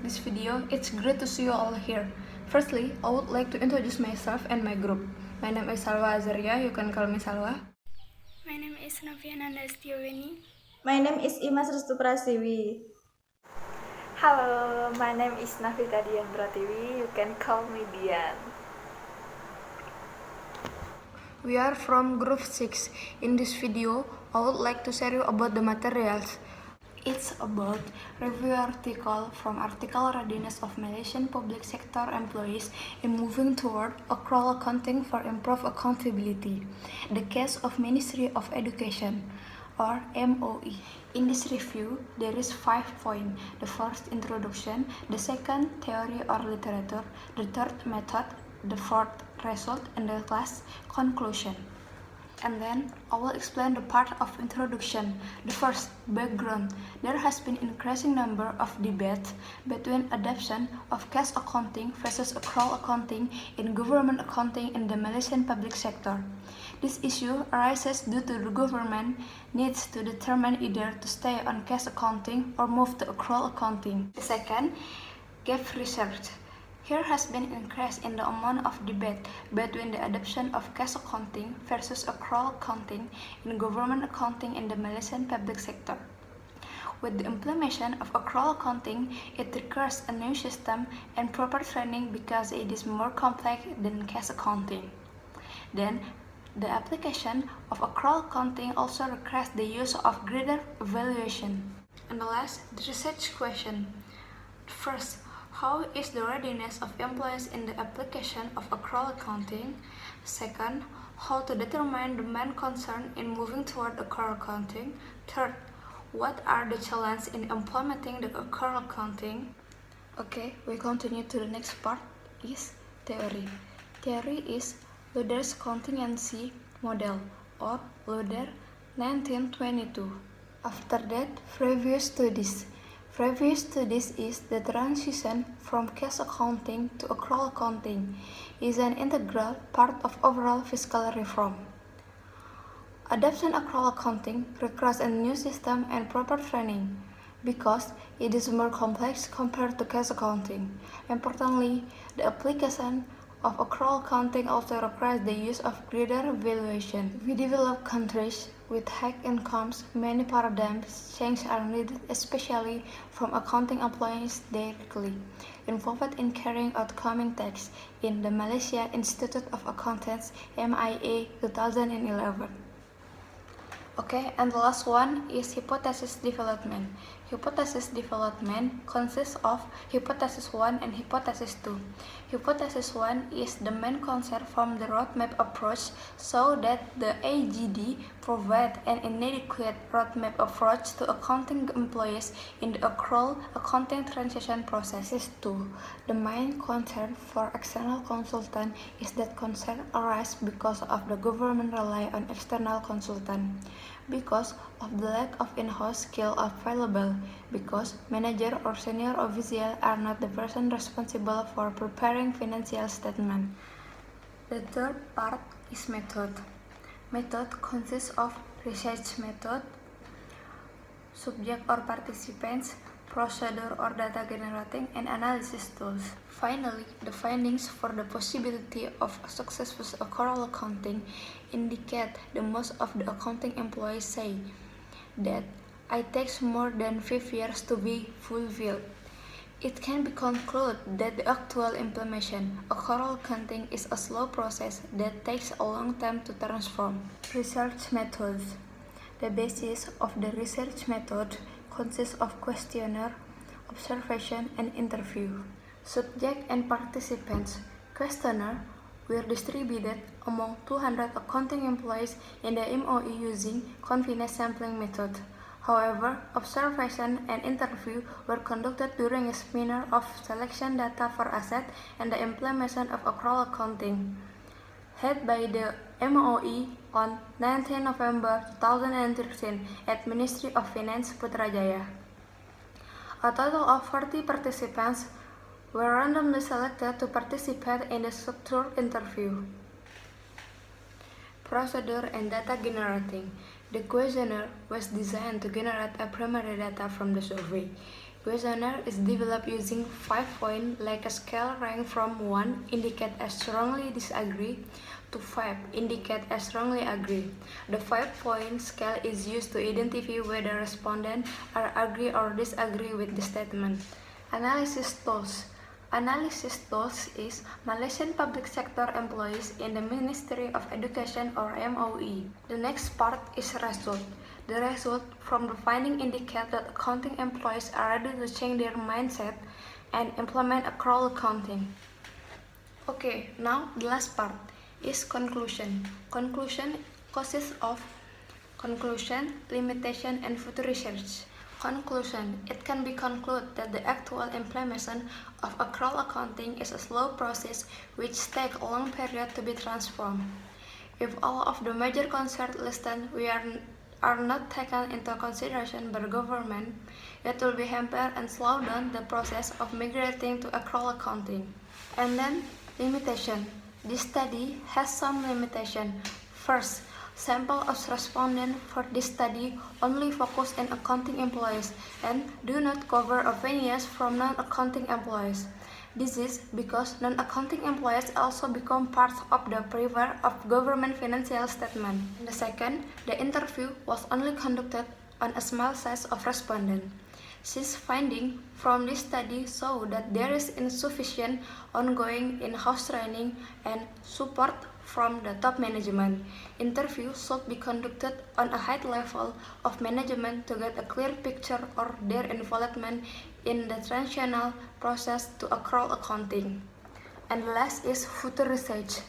this video. It's great to see you all here. Firstly, I would like to introduce myself and my group. My name is Salwa Azaria, you can call me Salwa. My name is Noviana Nastioveni. My name is Imas Restu Prasiwi. Halo, my name is Navita Dian Pratiwi. You can call me Dian. We are from Group 6. In this video, I would like to share you about the materials. It's about review article from article readiness of Malaysian public sector employees in moving toward accrual accounting for improved accountability. The case of Ministry of Education or MOE. In this review, there is 5 points. The first, introduction. The second, theory or literature. The third, method. The fourth, result. And the last, conclusion. And then I will explain the part of introduction. The first, background. There has been increasing number of debates between adoption of cash accounting versus accrual accounting in government accounting in the Malaysian public sector. This issue arises due to the government needs to determine either to stay on cash accounting or move to accrual accounting. The second, gap research. There has been increase in the amount of debate between the adoption of cash accounting versus accrual accounting in government accounting in the Malaysian public sector. With the implementation of accrual accounting, it requires a new system and proper training because it is more complex than cash accounting. Then, the application of accrual accounting also requires the use of greater evaluation. And the last, the research question. First, how is the readiness of employees in the application of accrual accounting? Second, how to determine the main concern in moving toward accrual accounting? Third, what are the challenges in implementing the accrual accounting? Okay, we continue to the next part, is theory. Theory is Luder's contingency model or Luder 1922. After that, previous studies. Previous studies is the transition from cash accounting to accrual accounting is an integral part of overall fiscal reform. Adoption accrual accounting requires a new system and proper training because it is more complex compared to cash accounting. Importantly, the application of accrual accounting also requires the use of greater evaluation. We develop countries with high incomes, many paradigms changes are needed, especially from accounting employees directly involved in carrying out coming tax in the Malaysia Institute of Accountants MIA 2011. Okay, and the last one is hypothesis development. Hypothesis development consists of hypothesis 1 and hypothesis 2. Hypothesis 1 is the main concept from the roadmap approach so that the AGD provides an inadequate roadmap approach to accounting employees in the accrual accounting transition processes 2. The main concern for external consultant is that concern arises because of the government rely on external consultant, because of the lack of in-house skill available, because manager or senior official are not the person responsible for preparing financial statement. The third part is method. Method consists of research method, subject or participants, procedure or data generating, and analysis tools. Finally, the findings for the possibility of successful accrual accounting indicate that most of the accounting employees say that it takes more than 5 years to be fulfilled. It can be concluded that the actual implementation of accrual accounting is a slow process that takes a long time to transform. Research methods. The basis of the research method consists of questionnaire, observation, and interview. Subject and participants. Questionnaire were distributed among 200 accounting employees in the MOE using confidence sampling method. However, observation and interview were conducted during a seminar of selection data for asset and the implementation of accrual accounting, held by the MOE on 19 November 2013 at Ministry of Finance, Putrajaya. A total of 40 participants were randomly selected to participate in the structured interview. Procedure and data generating. The questionnaire was designed to generate a primary data from the survey, Questionnaire is developed using 5-point like a scale ranked from 1 indicate as strongly disagree to 5 indicate as strongly agree. The 5-point scale is used to identify whether respondents are agree or disagree with the statement. Analysis tools. Analysis tools is Malaysian public sector employees in the Ministry of Education or MOE. The next part is result. The result from the finding indicate that accounting employees are ready to change their mindset and implement accrual accounting. Okay, now the last part is conclusion. Conclusion consists of conclusion, limitation, and future research. Conclusion. It can be concluded that the actual implementation of accrual accounting is a slow process which takes a long period to be transformed. If all of the major concerns listed are not taken into consideration by the government, it will be hamper and slow down the process of migrating to accrual accounting. And then, limitation. This study has some limitation. First, sample of respondents for this study only focus on accounting employees and do not cover opinions from non-accounting employees. This is because non-accounting employees also become part of the prepare of government financial statement. The second, the interview was only conducted on a small size of respondents. This finding from this study show that there is insufficient ongoing in-house training and support from the top management. Interviews should be conducted on a high level of management to get a clear picture of their involvement in the transitional process to accrual accounting. And the last is future research.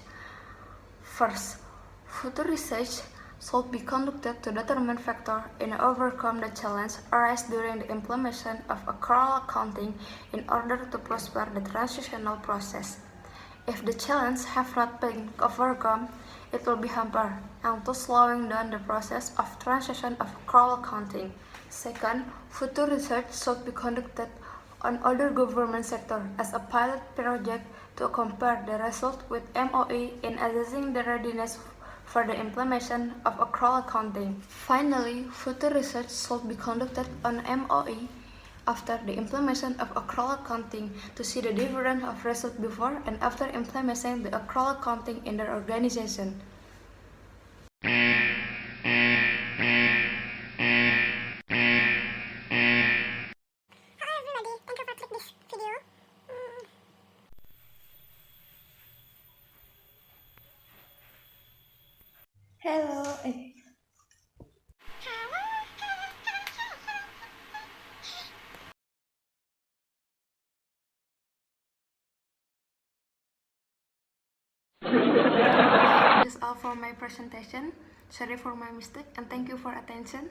First, future research should be conducted to determine factors in overcome the challenge arise during the implementation of accrual accounting in order to prosper the transitional process. If the challenges have not been overcome, it will be hampered and thus slowing down the process of transition of accrual accounting. Second, future research should be conducted on other government sectors as a pilot project to compare the results with MOE in assessing the readiness for the implementation of accrual accounting. Finally, future research should be conducted on MOE after the implementation of accrual accounting to see the difference of results before and after implementing the accrual accounting in their organization. Hello everybody, thank you for clicking this video. Hello. This is all for my presentation. Sorry for my mistake and thank you for attention.